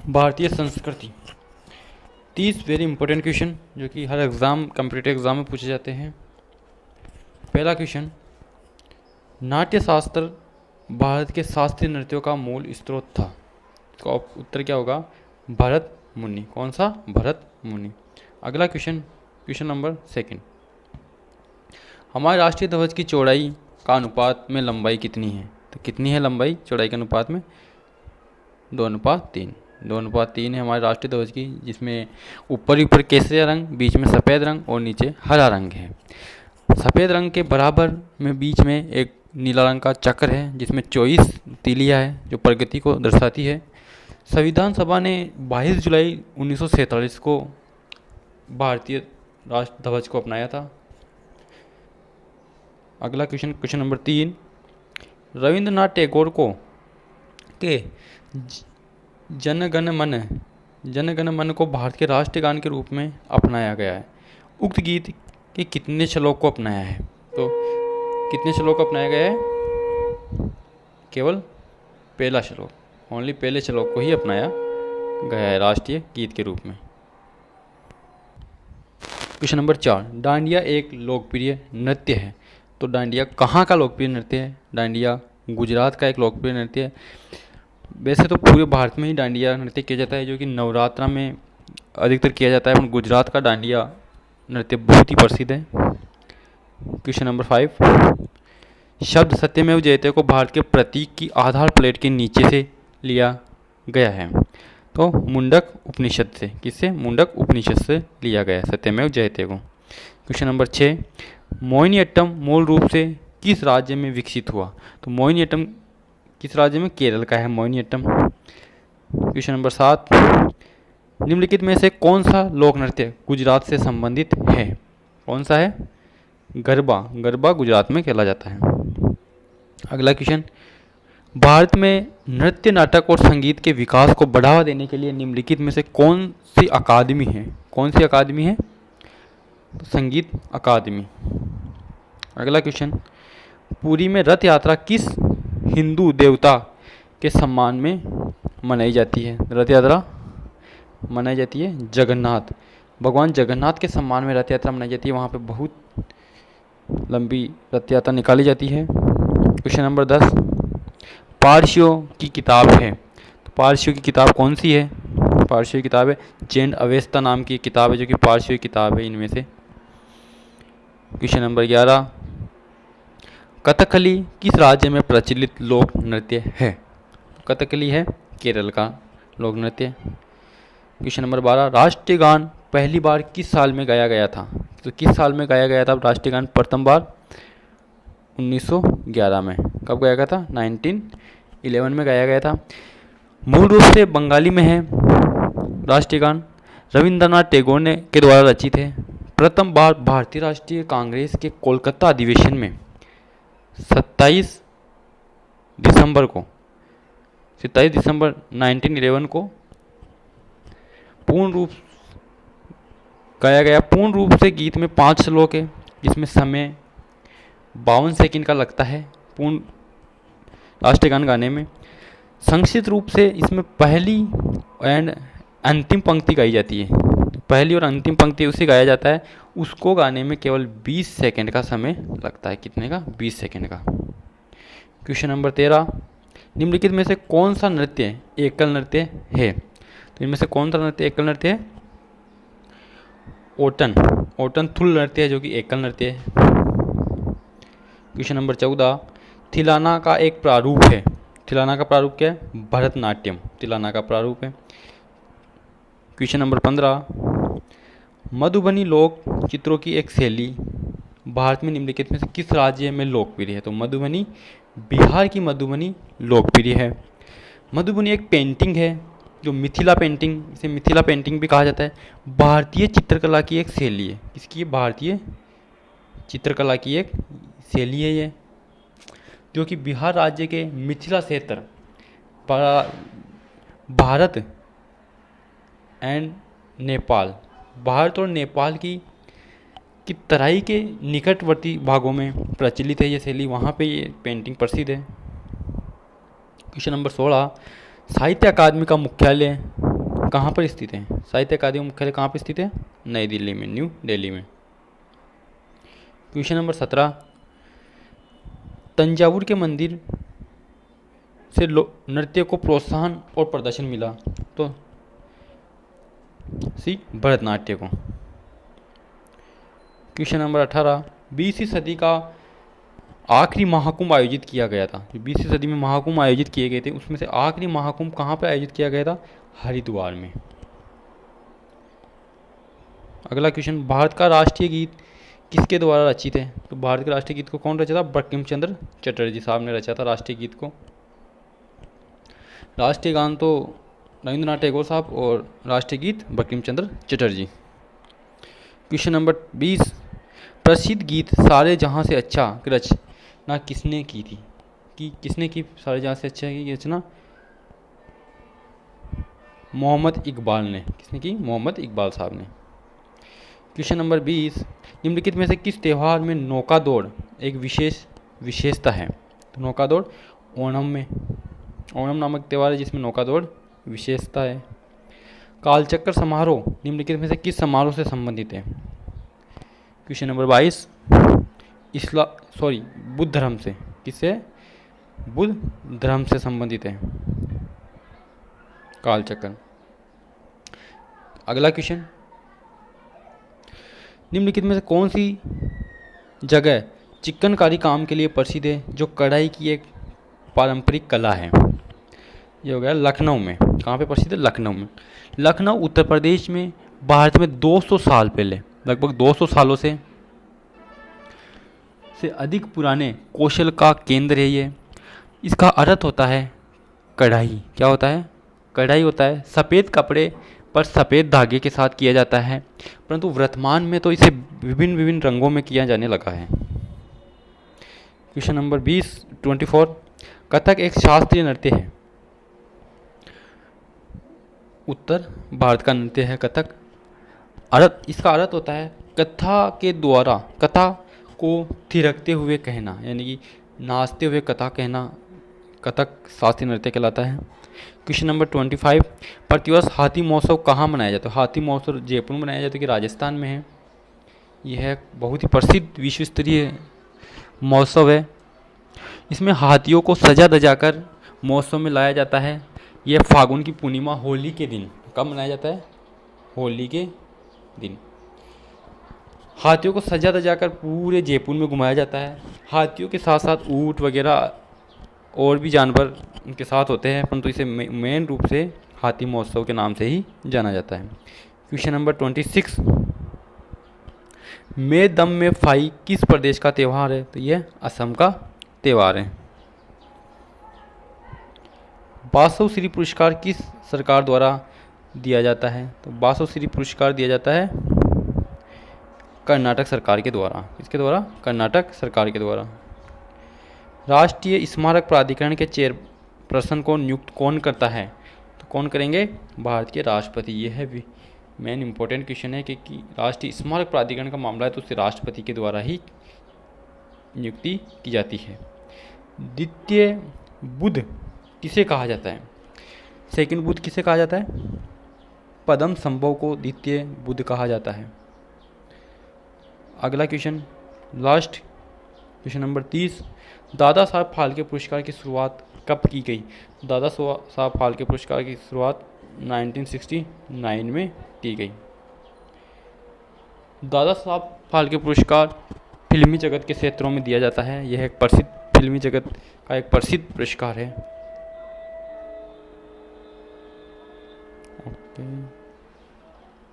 भारतीय संस्कृति। 30 very important question जो कि हर एग्ज़ाम कम्पिटिटिव एग्ज़ाम में पूछे जाते हैं। पहला क्वेश्चन, नाट्य शास्त्र भारत के शास्त्रीय नृत्यों का मूल स्रोत था। इसका उत्तर क्या होगा? भरत मुनि। कौन सा? भरत मुनि। अगला क्वेश्चन, क्वेश्चन नंबर सेकंड, हमारे राष्ट्रीय ध्वज की चौड़ाई का अनुपात में लंबाई कितनी है? तो कितनी है लंबाई चौड़ाई के अनुपात में? 2:3। 2:3 है हमारे राष्ट्रीय ध्वज की, जिसमें ऊपर केसरिया रंग, बीच में सफ़ेद रंग और नीचे हरा रंग है। सफ़ेद रंग के बराबर में बीच में एक नीला रंग का चक्र है जिसमें 24 तीलियाँ है जो प्रगति को दर्शाती है। संविधान सभा ने 22 जुलाई 1947 को भारतीय राष्ट्र ध्वज को अपनाया था। अगला question, question number 3, Rabindranath Tagore को के जनगण मन को भारत के राष्ट्रीय गान के रूप में अपनाया गया है। उक्त गीत के कितने श्लोक को अपनाया है? तो कितने श्लोक को अपनाया गया है? केवल पहला श्लोक, ओनली पहले श्लोक को ही अपनाया गया है राष्ट्रीय गीत के रूप में। क्वेश्चन नंबर 4, डांडिया एक लोकप्रिय नृत्य है। तो डांडिया कहाँ का लोकप्रिय नृत्य है? डांडिया गुजरात का एक लोकप्रिय नृत्य है। वैसे तो पूरे भारत में ही डांडिया नृत्य किया जाता है, जो कि नवरात्रा में अधिकतर किया जाता है, पर गुजरात का डांडिया नृत्य बहुत ही प्रसिद्ध है। क्वेश्चन नंबर 5, शब्द सत्यमेव जयते को भारत के प्रतीक की आधार प्लेट के नीचे से लिया गया है। तो मुंडक उपनिषद से। किससे? मुंडक उपनिषद से लिया गया है सत्यमेव जयते को। क्वेश्चन नंबर 6, मोहिनीअट्टम मूल रूप से किस राज्य में विकसित हुआ? तो मोहिनीअट्टम किस राज्य में? केरल का है मोहिनीअट्टम। क्वेश्चन नंबर 7, निम्नलिखित में से कौन सा लोक नृत्य गुजरात से संबंधित है? कौन सा है? गरबा। गरबा गुजरात में खेला जाता है। अगला क्वेश्चन, भारत में नृत्य, नाटक और संगीत के विकास को बढ़ावा देने के लिए निम्नलिखित में से कौन सी अकादमी है? कौन सी अकादमी है? तो संगीत अकादमी। अगला क्वेश्चन, पुरी में रथ यात्रा किस हिंदू देवता के सम्मान में मनाई जाती है? रथ यात्रा मनाई जाती है जगन्नाथ, भगवान जगन्नाथ के सम्मान में रथ यात्रा मनाई जाती है। वहाँ पे बहुत लंबी रथ यात्रा निकाली जाती है। क्वेश्चन नंबर 10, पारसियों की किताब है। तो पारसियों की किताब कौन सी है? पारसियों की किताब है जैन अवेस्ता नाम की किताब है, जो कि पारसियों की किताब है इनमें से। क्वेश्चन नंबर 11, कथकली किस राज्य में प्रचलित लोक नृत्य है? कथकली है केरल का लोक नृत्य। क्वेश्चन नंबर 12, राष्ट्रीय गान पहली बार किस साल में गाया गया था? तो किस साल में गाया गया था राष्ट्रीय गान प्रथम बार? 1911 में। कब गाया गया था? 1911 में गाया गया था। मूल रूप से बंगाली में है राष्ट्रीय गान। रविंद्रनाथ टैगोर ने के द्वारा रचित है। प्रथम बार भारतीय राष्ट्रीय कांग्रेस के कोलकाता अधिवेशन में 27 दिसंबर 1911 को पूर्ण रूप गाया गया। पूर्ण रूप से गीत में 5 श्लोक है, जिसमें समय 52 सेकंड का लगता है पूर्ण राष्ट्रीय गान गाने में। संक्षिप्त रूप से इसमें पहली एंड अंतिम पंक्ति गाई जाती है। पहली और अंतिम पंक्ति उसे गाया जाता है, उसको गाने में केवल 20 सेकंड का समय लगता है। कितने का? 20 सेकंड का। क्वेश्चन नंबर 13, निम्नलिखित में से कौन सा नृत्य एकल नृत्य है? तो इनमें से कौन सा नृत्य एकल नृत्य है? ओटन थुल नृत्य है, जो कि एकल नृत्य है। क्वेश्चन नंबर 14, थिलाना का एक प्रारूप है। थिलाना का प्रारूप क्या है? भरतनाट्यम थिलाना का प्रारूप है। क्वेश्चन नंबर 15, मधुबनी लोक चित्रों की एक शैली भारत में निम्नलिखित में से किस राज्य में लोकप्रिय है? तो मधुबनी बिहार की मधुबनी लोकप्रिय है। मधुबनी एक पेंटिंग है जो मिथिला पेंटिंग, इसे मिथिला पेंटिंग भी कहा जाता है। भारतीय चित्रकला की एक शैली है। इसकी भारतीय चित्रकला की एक शैली है ये, जो कि बिहार राज्य के मिथिला क्षेत्र भारत एंड नेपाल, भारत और नेपाल की तराई के निकटवर्ती भागों में प्रचलित है ये शैली। वहाँ पे ये पेंटिंग प्रसिद्ध है। क्वेश्चन नंबर 16, साहित्य अकादमी का मुख्यालय कहाँ पर स्थित है? साहित्य अकादमी मुख्यालय कहाँ पर स्थित है? नई दिल्ली में, न्यू दिल्ली में। क्वेश्चन नंबर 17, तंजावुर के मंदिर से नृत्य को प्रोत्साहन और प्रदर्शन मिला, तो सी भरतनाट्य को। क्वेश्चन नंबर 18, 20वीं सदी का आखिरी महाकुंभ आयोजित किया गया था। जो 20वीं सदी में महाकुंभ आयोजित किए गए थे उसमें से आखिरी महाकुंभ कहाँ पर आयोजित किया गया था? हरिद्वार में। अगला क्वेश्चन, भारत का राष्ट्रीय गीत किसके द्वारा रचित है? तो भारत के राष्ट्रीय गीत को कौन रचा था? बंकिम चंद्र चटर्जी साहब ने रचा था राष्ट्रीय गीत को। राष्ट्रीय गान तो रविंद्रनाथ टैगोर साहब और राष्ट्रीय गीत बंकिम चंद्र चटर्जी। क्वेश्चन नंबर 20, प्रसिद्ध गीत सारे जहां से अच्छा की रचना किसने की थी? किसने की सारे जहां से अच्छा की रचना? मोहम्मद इकबाल ने। किसने की? मोहम्मद इकबाल साहब ने। क्वेश्चन नंबर 20, निम्नलिखित में से किस त्यौहार में नौका दौड़ एक विशेषता है? तो नौका दौड़ ओणम में। ओणम नामक त्यौहार है जिसमें नौका दौड़ विशेषता है। कालचक्र समारोह निम्नलिखित में से किस समारोह से संबंधित है? क्वेश्चन नंबर 22, बुद्ध धर्म से। किससे? बुद्ध धर्म से संबंधित है कालचक्र। अगला क्वेश्चन, निम्नलिखित में से कौन सी जगह चिकनकारी काम के लिए प्रसिद्ध है जो कढ़ाई की एक पारंपरिक कला है? ये हो गया लखनऊ में। कहाँ पे प्रसिद्ध है? लखनऊ में। लखनऊ उत्तर प्रदेश में भारत में 200 साल पहले, लगभग 200 सालों से अधिक पुराने कौशल का केंद्र है ये। इसका अर्थ होता है कढ़ाई। क्या होता है? कढ़ाई होता है। सफ़ेद कपड़े पर सफ़ेद धागे के साथ किया जाता है, परंतु वर्तमान में तो इसे विभिन्न विभिन्न रंगों में किया जाने लगा है। क्वेश्चन नंबर 24, कथक एक शास्त्रीय नृत्य है। उत्तर भारत का नृत्य है कथक। इसका अर्थ होता है कथा के द्वारा कथा को थिरकते हुए कहना, यानी कि नाचते हुए कथा कहना कथक शास्त्रीय नृत्य कहलाता है। क्वेश्चन नंबर 25, प्रतिवर्ष हाथी महोत्सव कहाँ मनाया जाता है? हाथी महोत्सव जयपुर में मनाया जाता है कि राजस्थान में है? यह बहुत ही प्रसिद्ध विश्व स्तरीय महोत्सव है। इसमें हाथियों को सजा दजाकर महोत्सव में लाया जाता है। यह फागुन की पूर्णिमा होली के दिन। कब मनाया जाता है? होली के दिन। हाथियों को सजा दजाकर पूरे जयपुर में घुमाया जाता है। हाथियों के साथ साथ ऊँट वगैरह और भी जानवर उनके साथ होते हैं, परंतु इसे मेन रूप से हाथी महोत्सव के नाम से ही जाना जाता है। क्वेश्चन नंबर 26, में दम में फाई किस प्रदेश का त्यौहार है? तो यह असम का त्यौहार है। बासव श्री पुरस्कार किस सरकार द्वारा दिया जाता है? तो बासव श्री पुरस्कार दिया जाता है कर्नाटक सरकार के द्वारा। इसके द्वारा? कर्नाटक सरकार के द्वारा। राष्ट्रीय स्मारक प्राधिकरण के चेयरपर्सन को नियुक्त कौन करता है? तो कौन करेंगे? भारत के राष्ट्रपति। यह है मेन इंपॉर्टेंट क्वेश्चन है कि राष्ट्रीय स्मारक प्राधिकरण का मामला है तो उससे राष्ट्रपति के द्वारा ही नियुक्ति की जाती है। द्वितीय बुद्ध किसे कहा जाता है? सेकंड बुद्ध किसे कहा जाता है? पद्म संभव को द्वितीय बुद्ध कहा जाता है। अगला question, last question number 30, Dada Saheb Phalke पुरस्कार की शुरुआत कब की गई? दादा साहब फाल्के पुरस्कार की शुरुआत 1969 में की गई। दादा साहब फाल्के पुरस्कार फिल्मी जगत के क्षेत्रों में दिया जाता है। यह एक प्रसिद्ध फिल्मी जगत का एक प्रसिद्ध पुरस्कार है। ओके।